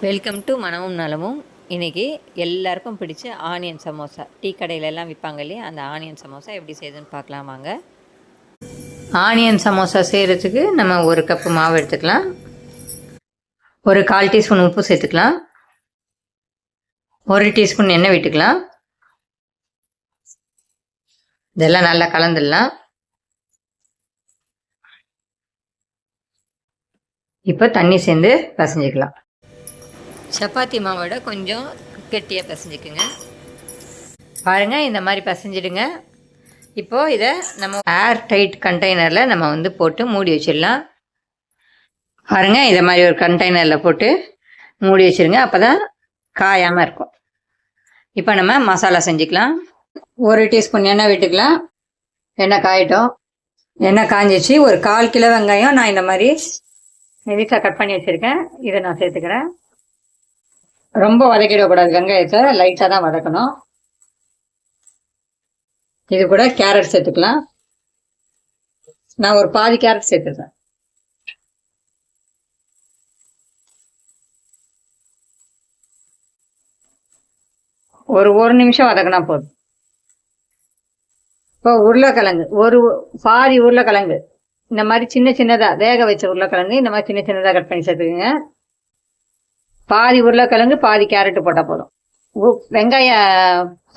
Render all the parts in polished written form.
Welcome to மனமும் நலமும். இன்றைக்கி எல்லாருக்கும் பிடிச்ச ஆனியன் சமோசா, டீ கடையிலெல்லாம் விற்பாங்க இல்லையா, அந்த ஆனியன் சமோசா எப்படி செய்யுதுன்னு பார்க்கலாம் வாங்க. ஆனியன் சமோசா செய்கிறதுக்கு நம்ம 1 கப்பு மாவு எடுத்துக்கலாம். ஒரு 1/4 டீஸ்பூன் உப்பு சேர்த்துக்கலாம். 1 டீஸ்பூன் எண்ணெய் விட்டுக்கலாம். இதெல்லாம் நல்லா கலந்துடலாம். இப்போ தண்ணி சேர்ந்து பசஞ்சிக்கலாம். சப்பாத்தி மாவோட கொஞ்சம் கெட்டியாக பசஞ்சிக்குங்க. பாருங்கள், இந்த மாதிரி பசஞ்சிடுங்க. இப்போது இதை நம்ம ஏர் டைட் கண்டெய்னரில் நம்ம போட்டு மூடி வச்சிடலாம். பாருங்கள், இதை மாதிரி ஒரு கண்டெய்னரில் போட்டு மூடி வச்சுருங்க. அப்போ தான் காயாமல் இருக்கும். இப்போ நம்ம மசாலா செஞ்சுக்கலாம். 1 டீஸ்பூன் எண்ணெய் விட்டுக்கலாம். எண்ணெய் காயட்டும். எண்ணெய் காஞ்சிச்சு. ஒரு 1/4 கிலோ வெங்காயம் நான் இந்த மாதிரி மெலிசாக கட் பண்ணி வச்சுருக்கேன். இதை நான் சேர்த்துக்கிறேன். ரொம்ப வதக்கிடக்கூடாது, வெங்காயத்தை லைட்டாக தான் வதக்கணும். இது கூட கேரட் சேர்த்துக்கலாம். நான் ஒரு பாதி கேரட் சேர்த்துக்கிறேன். ஒரு நிமிஷம் வதக்கினா போதும். இப்போ உருளைக்கிழங்கு, பாதி உருளைக்கிழங்கு இந்த மாதிரி சின்னதாக வேக வச்ச உருளைக்கிழங்கு இந்த மாதிரி சின்னதாக கட் பண்ணி சேர்த்துக்குங்க. பாதி உருளைக்கிழங்கு பாதி கேரட்டு போட்டால் போதும். வெங்காய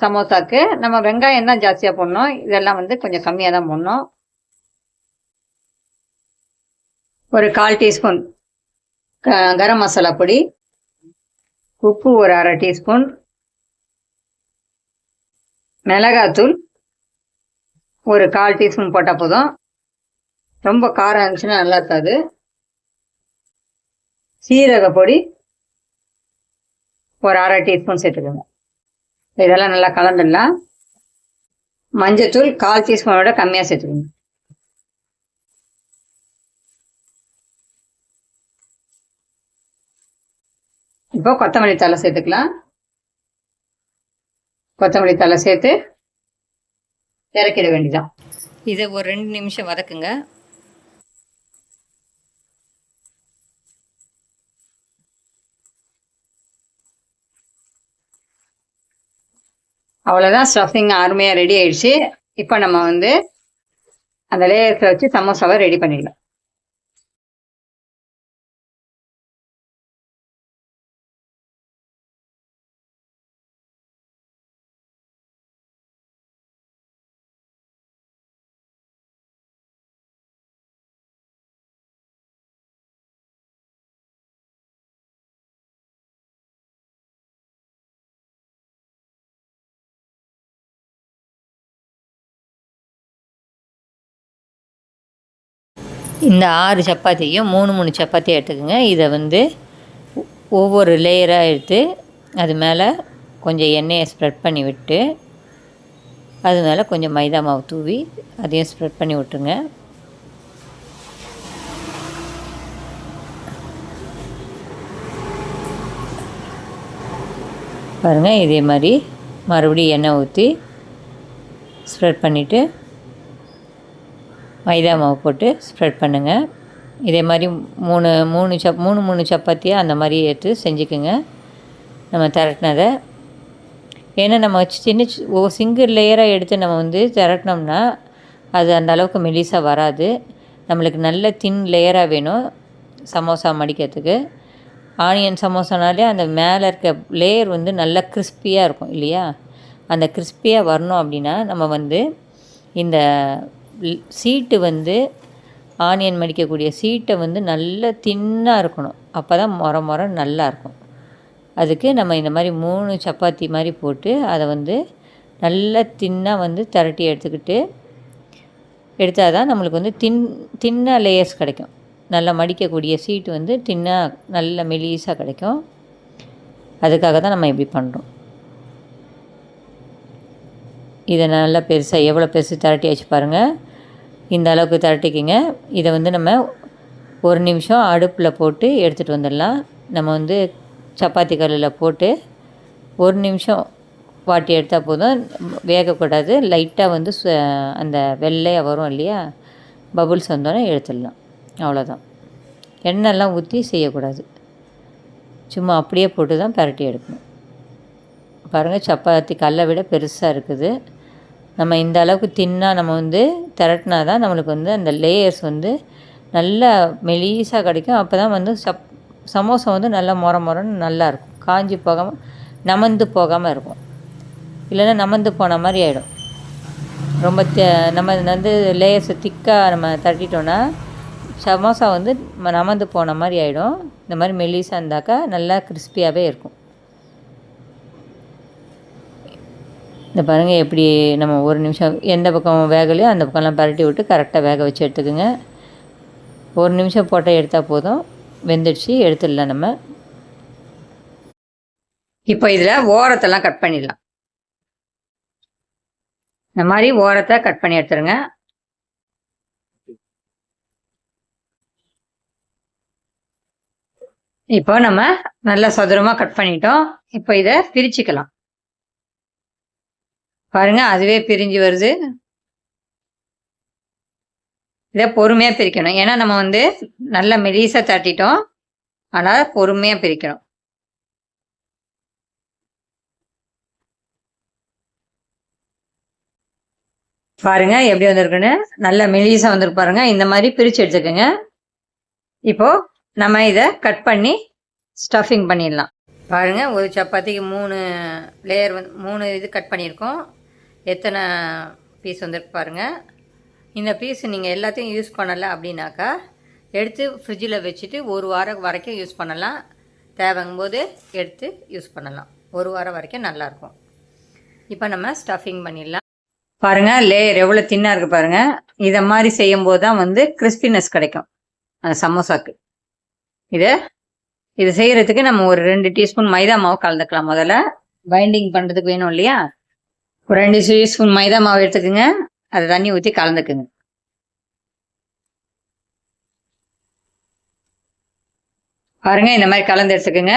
சமோசாக்கு நம்ம வெங்காயம் தான் ஜாஸ்தியாக போடணும். இதெல்லாம் கொஞ்சம் கம்மியாக தான் போடணும். ஒரு 1/4 டீஸ்பூன் கரம் மசாலா பொடி, உப்பு ஒரு 1/2 டீஸ்பூன், மிளகாத்தூள் ஒரு 1/4 டீஸ்பூன் போட்டால் போதும். ரொம்ப காரம் இருந்துச்சுன்னா நல்லா இருக்காது. சீரக பொடி ஒரு 1/2 டீஸ்பூன் சேர்த்துக்கோங்க. இதெல்லாம் நல்லா கலந்துடலாம். மஞ்சத்தூள் 1/4 டீஸ்பூனோட கம்மியாக சேர்த்துக்கோங்க. இப்போ கொத்தமல்லி தழை சேர்த்துக்கலாம். கொத்தமல்லி தழை சேர்த்து இறக்கிட வேண்டியதான். இதை ஒரு 2 நிமிஷம் வதக்குங்க. அவ்வளோதான், ஸ்டஃபிங் அருமையாக ரெடி ஆயிடுச்சு. இப்போ நம்ம அந்த லேயர்ஸை வச்சு சமோசாவை ரெடி பண்ணிடலாம். இந்த 6 சப்பாத்தியும் 3 சப்பாத்தி எடுத்துக்கோங்க. இதை ஒவ்வொரு லேயராக எடுத்து அது மேலே கொஞ்சம் எண்ணெயை ஸ்ப்ரெட் பண்ணி விட்டு அது மேலே கொஞ்சம் மைதா மாவு தூவி அதையும் ஸ்ப்ரெட் பண்ணி விட்டுருங்க. பாருங்கள், இதே மாதிரி மறுபடியும் எண்ணெய் ஊற்றி ஸ்ப்ரெட் பண்ணிவிட்டு மைதா மாவு போட்டு ஸ்ப்ரெட் பண்ணுங்கள். இதே மாதிரி 3 சப்பாத்தியாக அந்த மாதிரி எடுத்து செஞ்சுக்குங்க. நம்ம திரட்டினதை, ஏன்னா நம்ம சிங்கிள் லேயராக எடுத்து நம்ம திரட்டினோம்னா அது அந்த அளவுக்கு மெலிசாக வராது. நம்மளுக்கு நல்ல தின் லேயராக வேணும் சமோசா மடிக்கிறதுக்கு. ஆனியன் சமோசானாலே அந்த மேலே இருக்க லேயர் நல்லா கிறிஸ்பியாக இருக்கும் இல்லையா? அந்த கிறிஸ்பியாக வரணும் அப்படின்னா நம்ம இந்த சீட்டு ஆனியன் மடிக்கக்கூடிய சீட்டை நல்ல தின்னாக இருக்கணும். அப்போ தான் முறை நல்லாயிருக்கும். அதுக்கு நம்ம இந்த மாதிரி 3 சப்பாத்தி மாதிரி போட்டு அதை நல்லா தின்னாக திரட்டி எடுத்தால் தான் நம்மளுக்கு தின்னாக லேயர்ஸ் கிடைக்கும். நல்லா மடிக்கக்கூடிய சீட்டு தின்னாக நல்ல மெலிசாக கிடைக்கும். அதுக்காக தான் நம்ம இப்படி பண்ணுறோம். இதை நல்லா பெருசாக எவ்வளோ பெருசு திரட்டி வச்சு பாருங்கள். இந்த அளவுக்கு திரட்டிக்கிங்க. இதை நம்ம 1 நிமிஷம் அடுப்பில் போட்டு எடுத்துகிட்டு வந்துடலாம். நம்ம சப்பாத்தி கல்லில் போட்டு 1 நிமிஷம் வாட்டி எடுத்தால் போதும். வேகக்கூடாது. லைட்டாக அந்த வெள்ளையாக வரும் இல்லையா, பபுள்ஸ் வந்தோடனே எடுத்துடலாம். அவ்வளோதான். எண்ணெய்லாம் ஊற்றி செய்யக்கூடாது. சும்மா அப்படியே போட்டு தான் பரட்டி எடுக்கணும். பாருங்கள், சப்பாத்தி கல்லை விட பெருசாக இருக்குது. நம்ம இந்த அளவுக்கு தின்னாக நம்ம வந்து திரட்டினா தான் நம்மளுக்கு வந்து அந்த லேயர்ஸ் வந்து நல்லா மெலீஸாக கிடைக்கும். அப்போ தான் வந்து சமோசா வந்து நல்லா மொரன்னு நல்லாயிருக்கும். காஞ்சி போகாமல் நமந்து போகாமல் இருக்கும். இல்லைன்னா நமந்து போன மாதிரி ஆகிடும். ரொம்ப நம்ம வந்து லேயர்ஸை திக்காக நம்ம தட்டிட்டோன்னா சமோசா வந்து நமந்து போன மாதிரி ஆகிடும். இந்த மாதிரி மெலீஸாக இருந்தாக்கா நல்லா கிறிஸ்பியாகவே இருக்கும். இந்த பாருங்கள் எப்படி நம்ம ஒரு நிமிஷம் எந்த பக்கம் வேகலையோ அந்த பக்கம்லாம் பரட்டி விட்டு கரெக்டாக வேக வச்சு எடுத்துக்கோங்க. ஒரு நிமிஷம் போட்டால் எடுத்தால் போதும், வெந்துடுச்சு, எடுத்துடலாம் நம்ம. இப்போ இதில் ஓரத்தெல்லாம் கட் பண்ணிடலாம். இந்த மாதிரி ஓரத்தை கட் பண்ணி எடுத்துருங்க. இப்போ நம்ம நல்லா சதுரமாக கட் பண்ணிட்டோம். இப்போ இதை பிரிச்சுக்கலாம். பாருங்க, அதுவே பிரிஞ்சு வருது. இதை பொறுமையாக பிரிக்கணும். ஏன்னா நம்ம வந்து நல்லா மெலிசாக தட்டிட்டோம், அதனால் பொறுமையாக பிரிக்கணும். பாருங்க எப்படி வந்திருக்குன்னு. நல்ல மெலிசாக வந்துருக்கு பாருங்க. இந்த மாதிரி பிரித்து எடுத்துக்கோங்க. இப்போ நம்ம இதை கட் பண்ணி ஸ்டஃபிங் பண்ணிடலாம். பாருங்க, ஒரு சப்பாத்திக்கு 3 லேயர் வந்து 3 இது கட் பண்ணியிருக்கோம். எத்தனை பீஸ் வந்திருக்கு பாருங்கள். இந்த பீஸ் நீங்கள் எல்லாத்தையும் யூஸ் பண்ணலை அப்படின்னாக்கா எடுத்து ஃப்ரிட்ஜில் வச்சுட்டு 1 வாரம் வரைக்கும் யூஸ் பண்ணலாம். தேவைங்கும் போது எடுத்து யூஸ் பண்ணலாம். 1 வாரம் வரைக்கும் நல்லாயிருக்கும். இப்போ நம்ம ஸ்டஃபிங் பண்ணிடலாம். பாருங்கள், லேயர் எவ்வளோ தின்னாக இருக்குது பாருங்கள். இதை மாதிரி செய்யும்போது தான் வந்து கிறிஸ்பினஸ் கிடைக்கும் அந்த சமோசாக்கு. இது செய்கிறதுக்கு நம்ம ஒரு 2 டீஸ்பூன் மைதா மாவு கலந்துக்கலாம். முதல்ல பைண்டிங் பண்ணுறதுக்கு வேணும் இல்லையா? ஒரு 2 டீஸ்பூன் மைதா மாவு எடுத்துக்கோங்க. அதை தண்ணி ஊற்றி கலந்துக்குங்க. பாருங்க, இந்த மாதிரி கலந்து எடுத்துக்கோங்க.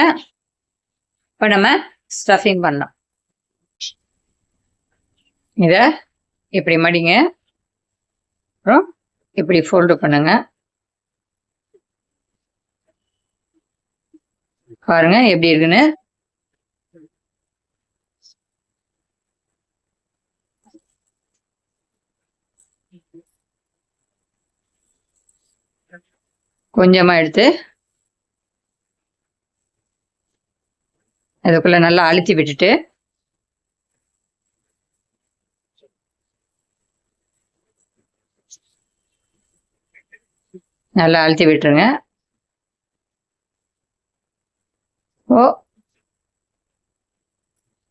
இப்போ நம்ம ஸ்டஃபிங் பண்ணலாம். இதை இப்படி மடிங்க, அப்புறம் இப்படி ஃபோல்டு பண்ணுங்க. பாருங்க எப்படி இருக்குன்னு. கொஞ்சமாக எடுத்து அதுக்குள்ளே நல்லா அழுத்தி விட்டுட்டு நல்லா அழுத்தி விட்டுருங்க.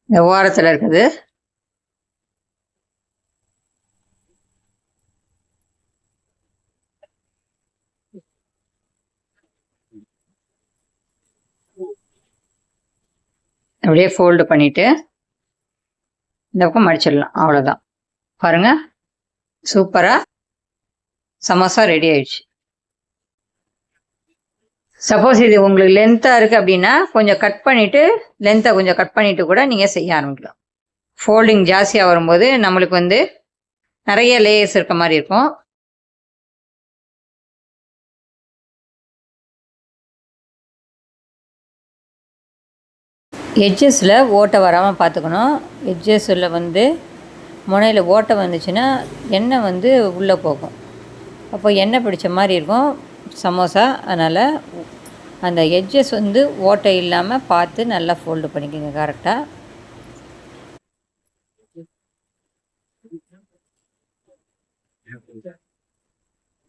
இந்த ஓரத்தில் இருக்குது அப்படியே ஃபோல்டு பண்ணிவிட்டு இந்த பக்கம் மடிச்சிடலாம். அவ்வளோதான். பாருங்கள், சூப்பராக சமோசா ரெடி ஆயிடுச்சு. சப்போஸ் இது உங்களுக்கு லென்த்தாக இருக்குது அப்படின்னா கொஞ்சம் கட் பண்ணிவிட்டு லென்த்தை கொஞ்சம் கட் பண்ணிவிட்டு கூட நீங்கள் செய்ய ஆரம்பிக்கலாம். ஃபோல்டிங் ஜாஸ்தியாக வரும்போது நம்மளுக்கு வந்து நிறைய லேயர்ஸ் இருக்க மாதிரி இருக்கும். எட்ஜஸில் ஓட்டை வராமல் பார்த்துக்கணும். எட்ஜஸில் வந்து முனையில் ஓட்டை வந்துச்சுன்னா எண்ணெய் வந்து உள்ளே போகும். அப்போ எண்ணெய் பிடிச்ச மாதிரி இருக்கும் சமோசா. அதனால் அந்த எட்ஜஸ் வந்து ஓட்டை இல்லாமல் பார்த்து நல்லா ஃபோல்டு பண்ணிக்கோங்க கரெக்டாக.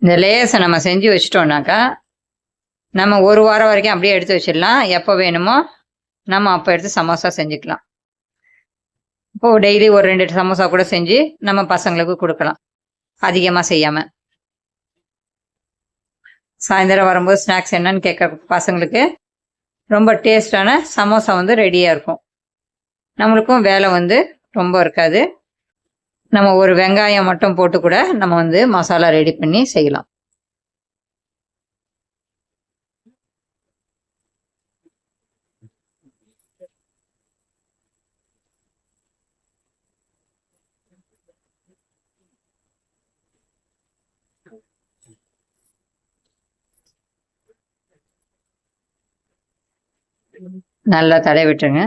இந்த லேயர்ஸை நம்ம செஞ்சு வச்சிட்டோம்னாக்கா நம்ம 1 வாரம் வரைக்கும் அப்படியே எடுத்து வச்சிடலாம். எப்போ வேணுமோ நம்ம அப்போ எடுத்து சமோசா செஞ்சுக்கலாம். இப்போது டெய்லி ஒரு 2 சமோசா கூட செஞ்சு நம்ம பசங்களுக்கு கொடுக்கலாம், அதிகமாக செய்யாமல். சாயந்தரம் வரும்போது ஸ்நாக்ஸ் என்னன்னு கேட்க பசங்களுக்கு ரொம்ப டேஸ்டான சமோசா வந்து ரெடியாக இருக்கும். நம்மளுக்கும் வேலை வந்து ரொம்ப இருக்காது. நம்ம ஒரு வெங்காயம் மட்டும் போட்டு கூட நம்ம வந்து மசாலா ரெடி பண்ணி செய்யலாம். நல்லா தடவி விட்டுருங்க.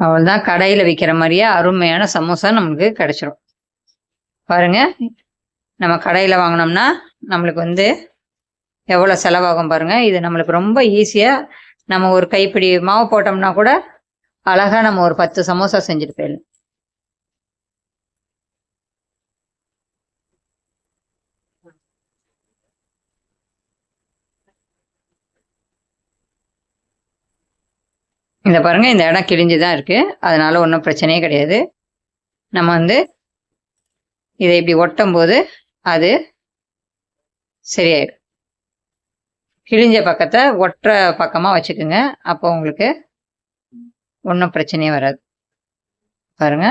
அவ்வளோதான், கடையில் விற்கிற மாதிரியே அருமையான சமோசா நம்மளுக்கு கிடச்சிரும். பாருங்கள், நம்ம கடையில் வாங்கினோம்னா நம்மளுக்கு வந்து எவ்வளோ செலவாகும் பாருங்கள். இது நம்மளுக்கு ரொம்ப ஈஸியாக, நம்ம ஒரு கைப்பிடி மாவு போட்டோம்னா கூட அழகாக நம்ம ஒரு 10 சமோசா செஞ்சுட்டு போயிடலாம். இந்த பாருங்கள், இந்த இடம் கிழிஞ்சு தான் இருக்குது, அதனால் ஒன்றும் பிரச்சனையே கிடையாது. நம்ம வந்து இதை இப்படி ஒட்டும் போது அது சரியாயிடும். கிழிஞ்ச பக்கத்தை ஒட்டுற பக்கமாக வச்சுக்கோங்க, அப்போ உங்களுக்கு ஒன்றும் பிரச்சனையே வராது. பாருங்க,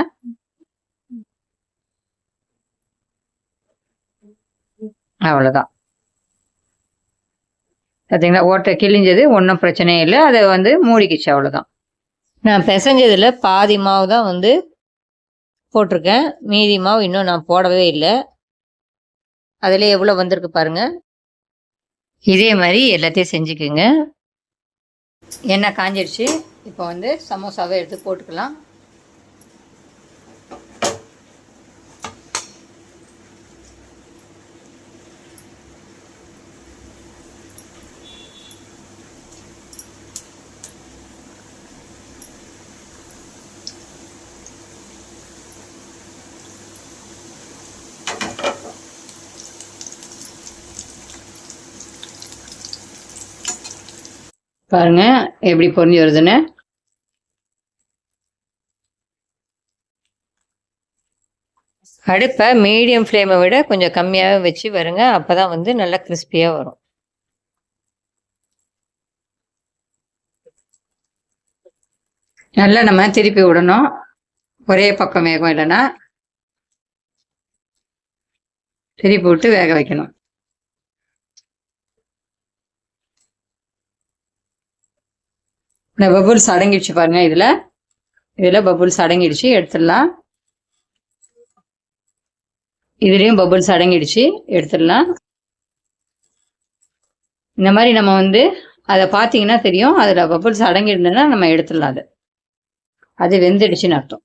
அவ்வளோதான். பார்த்தீங்களா, ஓட்டை கிழிஞ்சது, ஒன்றும் பிரச்சனையே இல்லை, அதை வந்து மூடிக்கிச்சு, அவ்வளோதான். நான் பிசைஞ்சதில் பாதி மாவு தான் வந்து போட்டிருக்கேன், மீதி மாவு இன்னும் நான் போடவே இல்லை. அதில் எவ்வளோ வந்திருக்கு பாருங்கள். இதே மாதிரி எல்லாத்தையும் செஞ்சுக்குங்க. எண்ணெய் காஞ்சிடுச்சு, இப்போ வந்து சமோசாவை எடுத்து போட்டுக்கலாம். பாருங்க எப்படி பொரிஞ்சு வருதுன்னு. அடுப்பை மீடியம் ஃப்ளேமை விட கொஞ்சம் கம்மியாகவே வச்சு வருங்க, அப்போ தான் வந்து நல்லா கிறிஸ்பியாக வரும். நல்லா நம்ம திருப்பி விடணும், ஒரே பக்கம் வேகம் இல்லைன்னா திருப்பி விட்டு வேக வைக்கணும். இந்த பபுள்ஸ் அடங்கிடுச்சு பாருங்க, இதில் பபுள்ஸ் அடங்கிடுச்சு, எடுத்துடலாம். இதுலேயும் பபுள்ஸ் அடங்கிடுச்சு, எடுத்துடலாம். இந்த மாதிரி நம்ம வந்து அதை பார்த்தீங்கன்னா தெரியும், அதில் பபுள்ஸ் அடங்கியிருந்ததுன்னா நம்ம எடுத்துடலாம். அது வெந்துடுச்சுன்னு அர்த்தம்.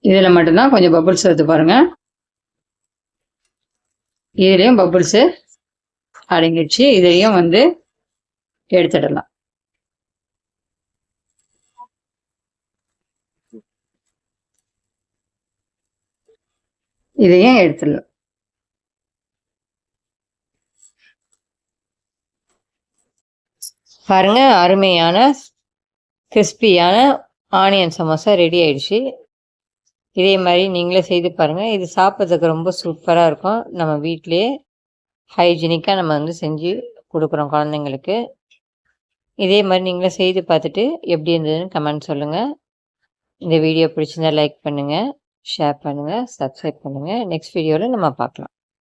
இதில் மட்டும்தான் கொஞ்சம் பபுள்ஸ் எடுத்து பாருங்கள், இதுலேயும் பபுள்ஸு அடங்கிடுச்சு, இதையும் வந்து எடுத்துடலாம். இதையும் எடுத்துடலாம். பாருங்க, அருமையான கிறிஸ்பியான ஆனியன் சமோசா ரெடி ஆயிடுச்சு. இதே மாதிரி நீங்களே செய்து பாருங்கள், இது சாப்பிட்றதுக்கு ரொம்ப சூப்பராக இருக்கும். நம்ம வீட்டிலையே ஹைஜீனிக்காக நம்ம வந்து செஞ்சு கொடுக்குறோம் குழந்தைங்களுக்கு. இதே மாதிரி நீங்களே செய்து பார்த்துட்டு எப்படி இருந்ததுன்னு கமெண்ட் சொல்லுங்கள். இந்த வீடியோ பிடிச்சிருந்தா லைக் பண்ணுங்கள், ஷேர் பண்ணுங்கள், சப்ஸ்கிரைப் பண்ணுங்கள். நெக்ஸ்ட் வீடியோவில் நம்ம பார்க்கலாம்.